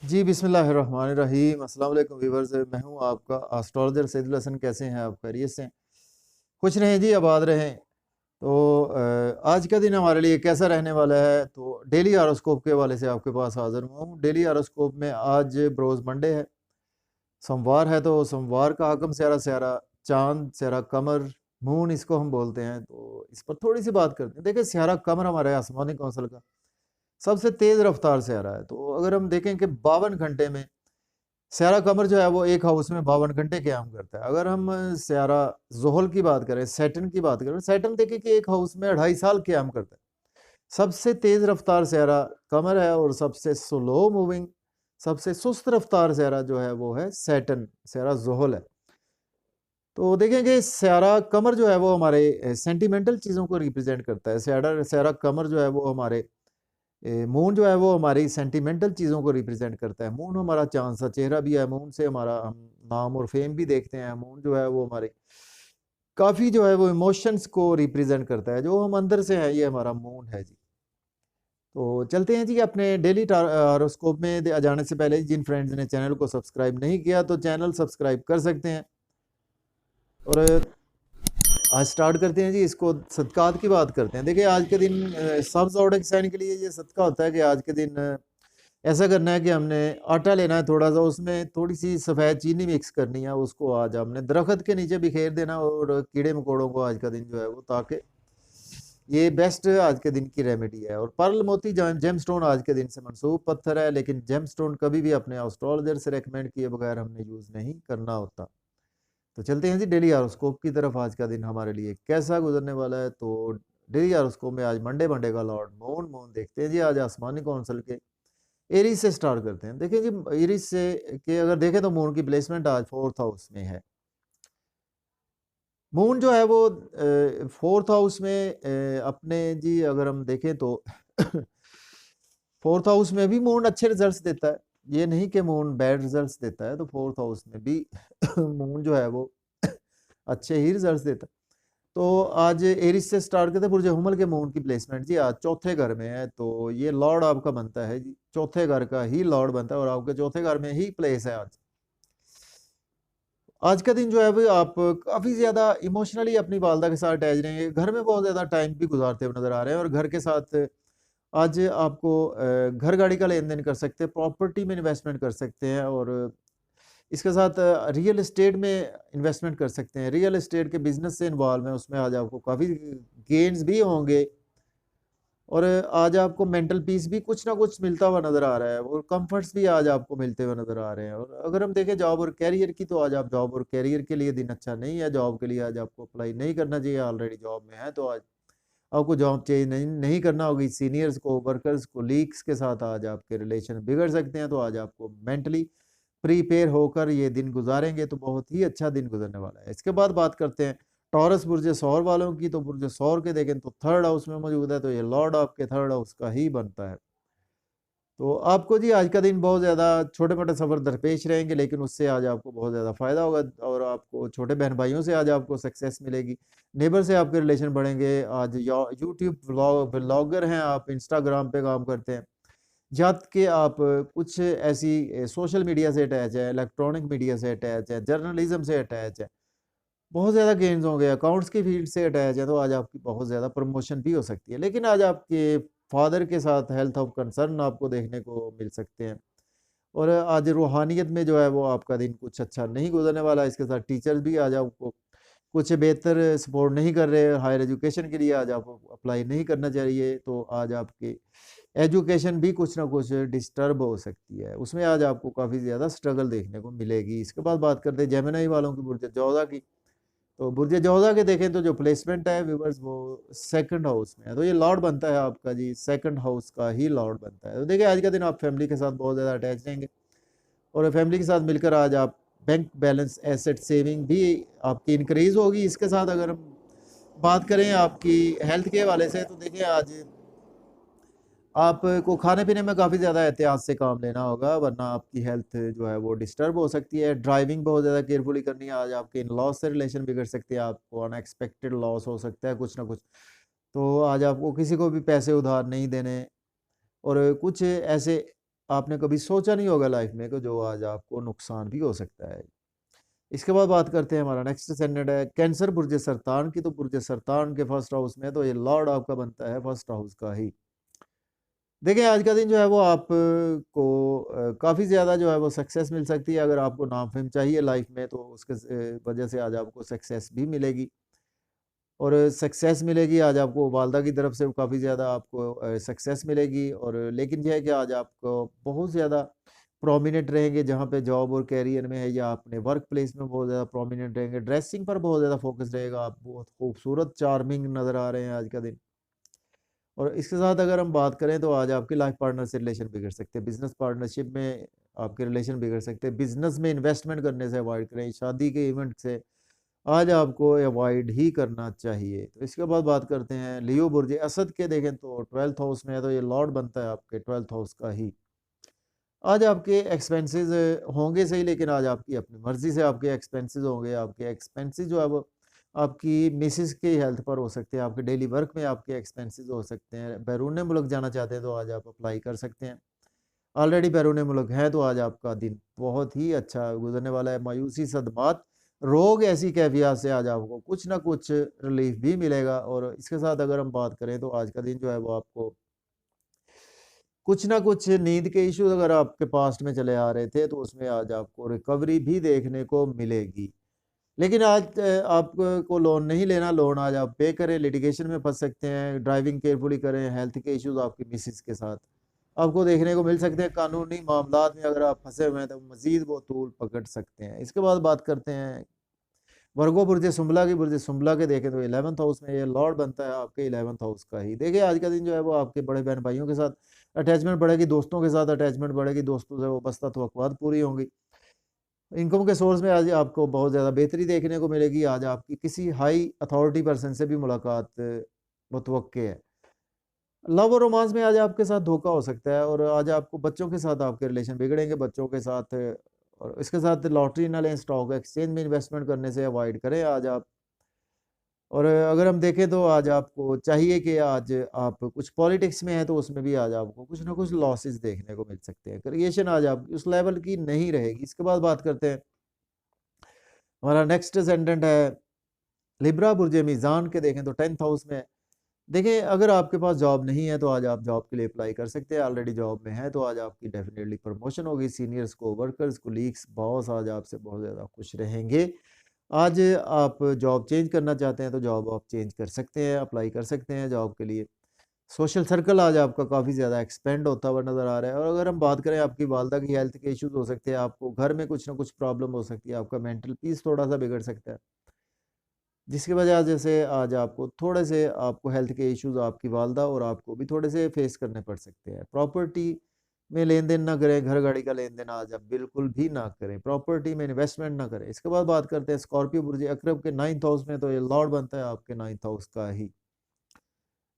जी, बिस्मिल्लाहिर्रहमानिर्रहीम। अस्सलाम वालेकुम व्यूअर्स, मैं हूँ आपका एस्ट्रोलॉजर सैदुल हसन। कैसे हैं आप? खैरियत से हैं? खुश रहें जी, आबाद रहें। तो आज का दिन हमारे लिए कैसा रहने वाला है? तो डेली हॉरोस्कोप के हवाले से आपके पास हाज़िर हुआ हूँ। डेली हॉरोस्कोप में आज बरोज़ मंडे है, सोमवार है, तो सोमवार का हकम स्यारा स्यारा, चाँद, स्यारा कमर, मून इसको हम बोलते हैं। तो इस पर थोड़ी-सी बात करते हैं। देखिए, स्यारा कमर हमारे आसमानी कौंसल का सबसे तेज़ रफ़्तार स्यारा है। तो अगर हम देखें कि 52 घंटे में स्यारा कमर जो है वो एक हाउस में 52 घंटे क़याम करता है। अगर हम स्यारा ज़ुहल की बात करें, सैटर्न की बात करें, सैटर्न देखिए कि एक हाउस में 2.5 साल क़याम करता है। सबसे तेज़ रफ़्तार स्यारा कमर है और सबसे स्लो मूविंग, सबसे सुस्त रफ़्तार स्यारा जो है वो है सैटर्न, स्यारा ज़ुहल है। तो देखें कि स्यारा कमर जो है वो हमारे सेंटिमेंटल चीज़ों को रिप्रेज़ेंट करता है। स्यारा स्यारा कमर जो है वो हमारे मून जो है वो हमारी सेंटिमेंटल चीज़ों को रिप्रेजेंट करता है। मून हमारा चाँद सा चेहरा भी है, मून से हमारा हम नाम और फ़ेम भी देखते हैं। मून जो है वो हमारे काफ़ी जो है वो इमोशंस को रिप्रेजेंट करता है, जो हम अंदर से हैं, ये हमारा मून है जी। तो चलते हैं जी अपने डेली हॉरोस्कोप में जाने से पहले जिन फ्रेंड्स ने चैनल को सब्सक्राइब नहीं किया तो चैनल सब्सक्राइब कर सकते हैं। और आज स्टार्ट करते हैं जी, इसको सदक़ात की बात करते हैं। देखिए आज के दिन सब ज़ोडिएक साइन के लिए ये सदका होता है कि आज के दिन ऐसा करना है कि हमने आटा लेना है थोड़ा-सा, उसमें थोड़ी-सी सफ़ेद चीनी मिक्स करनी है, उसको आज हमने दरख़्त के नीचे बिखेर देना और कीड़े-मकोड़ों को आज का दिन जो है वो, ताकि ये बेस्ट आज के दिन की रेमेडी है। और पर्ल मोती जेमस्टोन आज के दिन से मनसूब पत्थर है, लेकिन जेमस्टोन कभी भी अपने एस्ट्रोलॉजर से रिकमेंड किए बगैर हमने यूज़ नहीं करना होता। तो चलते हैं जी डेली हॉरोस्कोप की तरफ। आज का दिन हमारे लिए कैसा गुजरने वाला है? तो डेली हॉरोस्कोप में आज मंडे का लॉर्ड मून। मून देखते हैं जी आज आसमानी कौंसल के एरीज से स्टार्ट करते हैं। देखिए जी एरीज से कि अगर देखें तो मून की प्लेसमेंट आज 4th हाउस में है। मून जो है वो 4th हाउस में अपने जी अगर हम देखें तो 4th हाउस में भी मून अच्छे रिजल्ट्स देता है। ये नहीं कि मून बैड रिजल्ट्स देता है, तो 4th हाउस में भी मून जो है वो अच्छे ही रिजल्ट्स देता है। तो आज एरीज से स्टार्ट करते हैं। बुर्ज हुमल के मून की प्लेसमेंट जी आज चौथे घर में है, तो ये लॉर्ड आपका बनता है जी, चौथे घर का ही लॉर्ड बनता है और आपके चौथे घर में ही प्लेस है आज। आज का दिन जो है वो आप काफ़ी ज़्यादा इमोशनली अपनी वालदा के साथ अटैच रहेंगे। घर में बहुत ज़्यादा टाइम भी गुज़ारते हुए नज़र आ रहे हैं और घर के साथ आज आपको घर गाड़ी का लेन-देन कर सकते हैं, प्रॉपर्टी में इन्वेस्टमेंट कर सकते हैं और इसके साथ रियल एस्टेट में इन्वेस्टमेंट कर सकते हैं। रियल एस्टेट के बिज़नेस से इन्वॉल्व हैं, उसमें आज आपको काफ़ी गेन्स भी होंगे और आज आपको मेंटल पीस भी कुछ ना कुछ मिलता हुआ नज़र आ रहा है और कम्फर्ट्स भी आज आपको मिलते हुए नज़र आ रहे हैं। और अगर हम देखें जॉब और करियर की, तो आज आप जॉब और करियर के लिए दिन अच्छा नहीं है। जॉब के लिए आज आपको अप्लाई नहीं करना चाहिए, ऑलरेडी जॉब में है तो आज आपको जॉब चेंज नहीं करना होगी। सीनियर्स को, वर्कर्स, कोलीग्स के साथ आज आपके रिलेशन बिगड़ सकते हैं, तो आज आपको मेंटली प्रिपेयर होकर ये दिन गुज़ारेंगे तो बहुत ही अच्छा दिन गुज़रने वाला है। इसके बाद बात करते हैं टॉरस बुर्ज सौर वालों की। तो बुर्ज सौर के देखें तो 3rd हाउस में मौजूद है, तो ये लॉर्ड आपके 3rd हाउस का ही बनता है। तो आपको जी आज का दिन बहुत ज़्यादा छोटे-मोटे सफ़र दरपेश रहेंगे, लेकिन उससे आज आपको बहुत ज़्यादा फ़ायदा होगा और आपको छोटे बहन-भाइयों से आज आपको सक्सेस मिलेगी। नेबर से आपके रिलेशन बढ़ेंगे। आज यूट्यूब व्लॉगर हैं आप, इंस्टाग्राम पे काम करते हैं। जहाँ के आप कुछ ऐसी सोशल मीडिया से अटैच है, इलेक्ट्रॉनिक मीडिया से अटैच है, जर्नलिज़्म से अटैच है। बहुत ज़्यादा गेन्स होंगे, अकाउंट्स की फ़ील्ड से अटैच है, तो आज आपकी बहुत ज़्यादा प्रमोशन भी हो सकती है। लेकिन आज आपके फ़ादर के साथ हेल्थ ऑफ कंसर्न आपको देखने को मिल सकते हैं और आज रूहानियत में जो है वो आपका दिन कुछ अच्छा नहीं गुज़रने वाला है। इसके साथ टीचर्स भी आज आपको कुछ बेहतर सपोर्ट नहीं कर रहे, हायर एजुकेशन के लिए आज आपको अप्लाई नहीं करना चाहिए, तो आज आपकी एजुकेशन भी कुछ ना कुछ डिस्टर्ब हो सकती है। उसमें आज आपको काफ़ी ज़्यादा स्ट्रगल देखने को मिलेगी। इसके बाद बात करते हैं जेमिनी वालों की, बुर्ज जोधा की। तो बुर्ज जोधा के देखें तो जो प्लेसमेंट है व्यूअर्स वो 2nd हाउस में है, तो ये लॉर्ड बनता है आपका जी, 2nd हाउस का ही लॉर्ड बनता है। तो देखिए आज का दिन आप फैमिली के साथ बहुत ज़्यादा अटैच रहेंगे और फैमिली के साथ मिलकर आज आप बैंक बैलेंस, एसेट सेविंग भी आपकी इंक्रीज़ होगी। इसके साथ अगर हम बात करें आपकी हेल्थ के हवाले से, तो देखिए आज आपको खाने-पीने में काफ़ी ज़्यादा एहतियात से काम लेना होगा, वरना आपकी हेल्थ जो है वो डिस्टर्ब हो सकती है। ड्राइविंग बहुत ज़्यादा केयरफुली करनी है। आज आपके इन-लॉज़ से रिलेशन बिगड़ सकते हैं, आपको अनएक्सपेक्टेड लॉस हो सकता है कुछ ना कुछ। तो आज आपको किसी को भी पैसे उधार नहीं देने और कुछ ऐसे आपने कभी सोचा नहीं होगा लाइफ में कि जो आज आपको नुकसान भी हो सकता है। इसके बाद बात करते हैं, हमारा नेक्स्ट असेंडेंट है कैंसर बुर्ज सरतान की। तो बुर्ज सरतान के फर्स्ट हाउस में तो ये लॉर्ड आपका बनता है फर्स्ट हाउस का ही। देखिए आज का दिन जो है वो आपको काफ़ी ज़्यादा जो है वो सक्सेस मिल सकती है। अगर आपको नाम फेम चाहिए लाइफ में तो उसके वजह से आज आपको सक्सेस भी मिलेगी, और सक्सेस मिलेगी आज आपको वालदा की तरफ से काफ़ी ज़्यादा आपको सक्सेस मिलेगी। और लेकिन यह है कि आज आपको बहुत ज़्यादा प्रोमिनेंट रहेंगे जहाँ पे जॉब और करियर में है, या अपने वर्क प्लेस में बहुत ज़्यादा प्रोमिनेंट रहेंगे। ड्रेसिंग पर बहुत ज़्यादा फोकस रहेगा, आप बहुत खूबसूरत चार्मिंग नज़र आ रहे हैं आज का दिन। और इसके साथ अगर हम बात करें तो आज आपके लाइफ पार्टनर से रिलेशन बिगड़ सकते हैं, बिजनेस पार्टनरशिप में आपके रिलेशन बिगड़ सकते हैं, बिजनेस में इन्वेस्टमेंट करने से अवॉइड करें, शादी के इवेंट से आज आपको अवॉइड ही करना चाहिए। तो इसके बाद बात करते हैं लियो बुर्ज असद के। देखें तो 12th हाउस में है, तो ये लॉर्ड बनता है आपके 12th हाउस का ही। आज आपके एक्सपेंसेस होंगे सही, लेकिन आज आपकी अपनी मर्जी से आपके एक्सपेंसेस होंगे। आपके एक्सपेंसेस जो है वो आपकी मिसेस की हेल्थ पर हो सकते हैं, आपके डेली वर्क में आपके एक्सपेंसेस हो सकते हैं। बैरून मुल्क जाना चाहते हैं तो आज आप अप्लाई कर सकते हैं। ऑलरेडी बैरून मुल्क है तो आज आपका दिन बहुत ही अच्छा गुजरने वाला है। मायूसी, सदमात, रोग, ऐसी कैफियत से आज आपको कुछ ना कुछ रिलीफ भी मिलेगा। और इसके साथ अगर हम बात करें तो आज का दिन जो है वो आपको कुछ ना कुछ नींद के इश्यूज अगर आपके पास्ट में चले आ रहे थे तो उसमें आज आपको रिकवरी भी देखने को मिलेगी। लेकिन आज आपको लोन नहीं लेना, लोन आज आप पे करें, लिटिगेशन में फंस सकते हैं। ड्राइविंग केयरफुली करें, हेल्थ के इश्यूज आपकी मिसिस के साथ आपको देखने को मिल सकते हैं। कानूनी मामलात में अगर आप फंसे हुए हैं तो मजीद वो तूल पकड़ सकते हैं। इसके बाद बात करते हैं वर्गो बुर्ज सुम्बला की। बुर्ज सुम्बला के देखें तो 11th हाउस में ये लॉर्ड बनता है आपके 11th हाउस का ही। देखिए आज का दिन जो है वो आपके बड़े बहन भाइयों के साथ अटैचमेंट बढ़ेगी, दोस्तों के साथ अटैचमेंट बढ़ेगी, दोस्तों से वाबस्ता तवक्कुआत पूरी होंगी। इनकम के सोर्स में आज आपको बहुत ज़्यादा बेहतरी देखने को मिलेगी। आज आपकी किसी हाई अथॉरिटी पर्सन से भी मुलाकात मुतवक्के है। लव और रोमांस में आज आपके साथ धोखा हो सकता है, और आज आपको बच्चों के साथ आपके रिलेशन बिगड़ेंगे बच्चों के साथ। और इसके साथ लॉटरी ना लें, स्टॉक एक्सचेंज में इन्वेस्टमेंट करने से अवॉइड करें आज आप। और अगर हम देखें तो आज आपको चाहिए कि आज आप कुछ पॉलिटिक्स में हैं तो उसमें भी आज आपको कुछ ना कुछ लॉसेस देखने को मिल सकते हैं। क्रिएशन आज आपकी उस लेवल की नहीं रहेगी। इसके बाद बात करते हैं, हमारा नेक्स्ट असेंडेंट है लिब्रा बुर्ज मीज़ान के। देखें तो 10th हाउस में है। देखिए अगर आपके पास जॉब नहीं है तो आज आप जॉब के लिए अप्लाई कर सकते हैं। ऑलरेडी जॉब में है तो आज आपकी डेफिनेटली प्रमोशन होगी। सीनियर्स को वर्कर्स कोलीग्स बॉस आज आपसे बहुत ज़्यादा खुश रहेंगे। आज आप जॉब चेंज करना चाहते हैं तो जॉब आप चेंज कर सकते हैं, अप्लाई कर सकते हैं जॉब के लिए। सोशल सर्कल आज आपका काफ़ी ज़्यादा एक्सपेंड होता हुआ नज़र आ रहा है। और अगर हम बात करें आपकी वालदा की हेल्थ के इश्यूज हो सकते हैं, आपको घर में कुछ ना कुछ प्रॉब्लम हो सकती है, आपका मेंटल पीस थोड़ा सा बिगड़ सकता है, जिसकी वजह से आज आपको थोड़े से आपको हेल्थ के इश्यूज आपकी वालदा और आपको भी थोड़े से फेस करने पड़ सकते हैं। प्रॉपर्टी में लेन देन ना करें, घर गाड़ी का लेन देन आज आप बिल्कुल भी ना करें, प्रॉपर्टी में इन्वेस्टमेंट ना करें। इसके बाद बात करते हैं स्कॉर्पियो बुर्ज अकरब के 9th हाउस में। तो ये लॉर्ड बनता है आपके 9th हाउस का ही।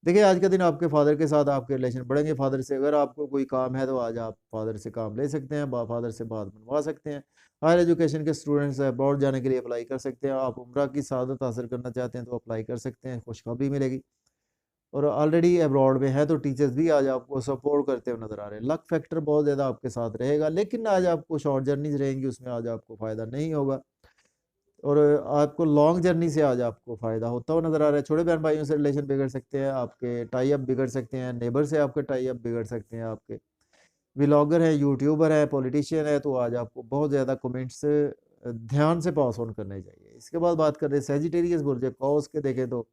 देखिए आज का दिन आपके फादर के साथ आपके रिलेशन बढ़ेंगे। फादर से अगर आपको कोई काम है तो आज आप फादर से काम ले सकते हैं, फादर से बात मनवा सकते हैं। हायर एजुकेशन के स्टूडेंट्स अब्रॉड जाने के लिए अप्लाई कर सकते हैं। आप उम्रा की सआदत हासिल करना चाहते हैं तो अप्लाई कर सकते हैं, खुशखबरी मिलेगी। और ऑलरेडी अब्रॉड में है तो टीचर्स भी आज आपको सपोर्ट करते हुए नजर आ रहे हैं। लक फैक्टर बहुत ज़्यादा आपके साथ रहेगा, लेकिन आज आपको शॉर्ट जर्नीज रहेंगी, उसमें आज आपको फ़ायदा नहीं होगा। और आपको लॉन्ग जर्नी से आज आपको फ़ायदा होता हुआ नज़र आ रहा है। छोटे बहन भाइयों से रिलेशन बिगड़ सकते हैं, आपके टाई अप बिगड़ सकते हैं, नेबर से आपके टाई अप बिगड़ सकते हैं। आपके व्लॉगर हैं, यूट्यूबर हैं, पॉलिटिशियन है, तो आज आपको बहुत ज़्यादा कमेंट्स ध्यान से पास ऑन करने चाहिए। इसके बाद बात कर रहे हैं सेजिटेरियस बुर्ज कौस के। देखें तो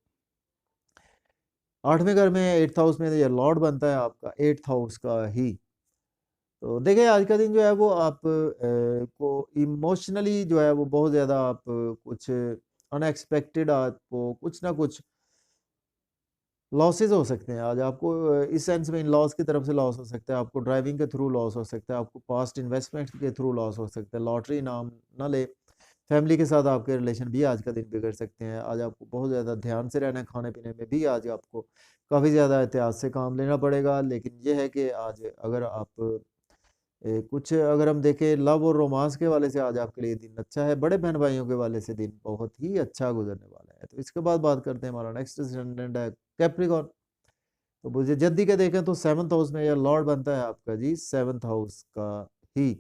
8वें घर में 8th हाउस में, तो ये लॉर्ड बनता है आपका 8th हाउस का ही। तो देखिए आज का दिन जो है वो आप को इमोशनली जो है वो बहुत ज़्यादा आप कुछ अनएक्सपेक्टेड आपको कुछ ना कुछ लॉसेस हो सकते हैं। आज आपको इस सेंस में इन लॉस की तरफ से लॉस हो सकता है, आपको ड्राइविंग के थ्रू लॉस हो सकता है, आपको पास्ट इन्वेस्टमेंट के थ्रू लॉस हो सकता है। लॉटरी नाम ना ले, फैमिली के साथ आपके रिलेशन भी आज का दिन बिगड़ सकते हैं। आज आपको बहुत ज़्यादा ध्यान से रहना है, खाने पीने में भी आज आपको काफ़ी ज़्यादा एहतियात से काम लेना पड़ेगा। लेकिन ये है कि आज अगर आप कुछ अगर हम देखें लव और रोमांस के वाले से आज आपके लिए दिन अच्छा है। बड़े बहन भाइयों के वाले से दिन बहुत ही अच्छा गुजरने वाला है। तो इसके बाद बात करते हैं, हमारा नेक्स्ट असेंडेंट है कैप्रिकॉर्न। तो मुझे जद्दी के देखें तो 7th हाउस में यह लॉर्ड बनता है आपका जी 7th हाउस का ही।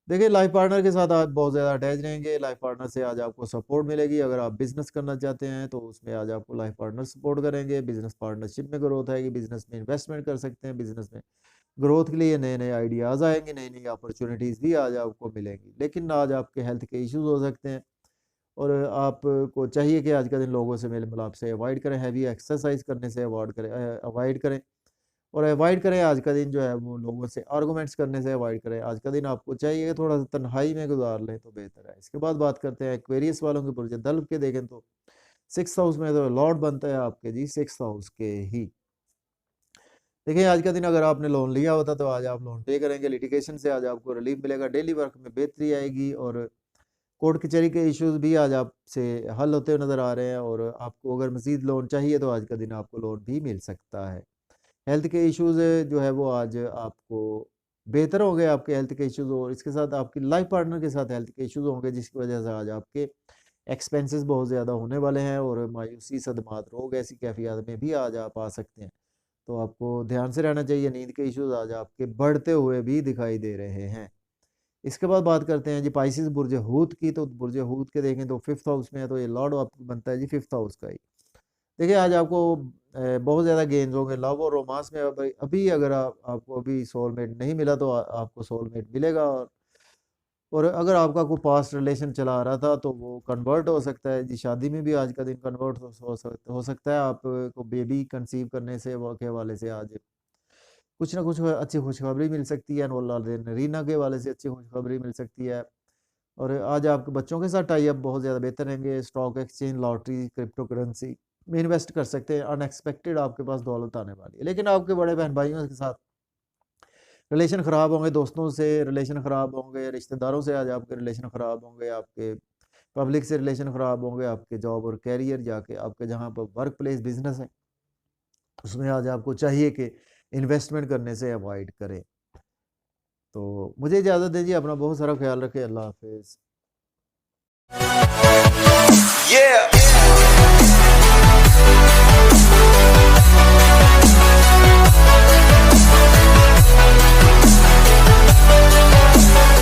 देखिए लाइफ पार्टनर के साथ आज बहुत ज़्यादा अटैच रहेंगे। लाइफ पार्टनर से आज आपको सपोर्ट मिलेगी। अगर आप बिजनेस करना चाहते हैं तो उसमें आज आपको लाइफ पार्टनर सपोर्ट करेंगे। बिजनेस पार्टनरशिप में ग्रोथ आएगी। बिजनेस में इन्वेस्टमेंट कर सकते हैं। बिजनेस में ग्रोथ के लिए नए नए आइडियाज़ आएंगे, नई नई अपॉर्चुनिटीज़ भी आज आपको मिलेंगी। लेकिन आज आपके हेल्थ के इश्यूज हो सकते हैं और आपको चाहिए कि आज का दिन लोगों से मेल मिलाप से अवॉइड करें, हैवी एक्सरसाइज करने से अवॉइड करें और अवॉइड करें। आज का दिन जो है वो लोगों से आर्गूमेंट्स करने से अवॉइड करें। आज का दिन आपको चाहिए कि थोड़ा सा तन्हाई में गुजार लें तो बेहतर है। इसके बाद बात करते हैं एक्वेरियस वालों के बुर्ज दल्ब के। देखें तो 6th हाउस में तो लॉर्ड बनता है आपके जी 6th हाउस के ही। देखिए आज का दिन अगर आपने लोन लिया होता तो आज आप लोन पे करेंगे। लिटिगेशन से आज आपको रिलीफ मिलेगा। डेली वर्क में बेहतरी आएगी और कोर्ट कचहरी के इश्यूज भी आज आपसे हल होते हुए नज़र आ रहे हैं और आपको अगर मज़ीद लोन चाहिए तो आज का दिन आपको लोन भी मिल सकता है। हेल्थ के इश्यूज जो है वो आज आपको बेहतर होंगे, आपके हेल्थ के इश्यूज और इसके साथ आपकी लाइफ पार्टनर के साथ हेल्थ के इश्यूज होंगे जिसकी वजह से आज आपके एक्सपेंसेस बहुत ज़्यादा होने वाले हैं और मायूसी, सदमात, रोग ऐसी कैफियत में भी आज आप आ सकते हैं। तो आपको ध्यान से रहना चाहिए। नींद के इश्यूज आज आपके बढ़ते हुए भी दिखाई दे रहे हैं। इसके बाद बात करते हैं जी पाइसिस बुर्ज हूत की। तो बुर्ज हूत के देखें तो 5th हाउस में है तो ये लॉर्ड आपको बनता है जी 5th हाउस का ही। देखिए आज आपको बहुत ज़्यादा गेंस होंगे लव और रोमांस में। अभी अगर आपको अभी सोलमेट नहीं मिला तो आपको सोलमेट मिलेगा और अगर आपका कोई पास्ट रिलेशन चला आ रहा था तो वो कन्वर्ट हो सकता है जी। शादी में भी आज का दिन कन्वर्ट हो सकता है। आपको बेबी कंसीव करने से के हवाले से आज कुछ ना कुछ अच्छी खुशखबरी मिल सकती है। रीना के वाले से अच्छी खुशखबरी मिल सकती है और आज आपके बच्चों के साथ टाई अप बहुत ज़्यादा बेहतर रहेंगे। Stock exchange, lottery, crypto currency में इन्वेस्ट कर सकते हैं। अनएक्सपेक्टेड आपके पास दौलत आने वाली है। लेकिन आपके बड़े बहन भाइयों के साथ रिलेशन ख़राब होंगे, दोस्तों से रिलेशन ख़राब होंगे, रिश्तेदारों से आज आपके रिलेशन ख़राब होंगे, आपके पब्लिक से रिलेशन ख़राब होंगे, आपके जॉब और कैरियर जाके आपके जहाँ पर वर्क प्लेस बिजनेस है उसमें आज आपको चाहिए कि इन्वेस्टमेंट करने से अवॉइड करें। तो मुझे इजाज़त दीजिए। अपना बहुत सारा ख्याल रखें। अल्लाह हाफिज़।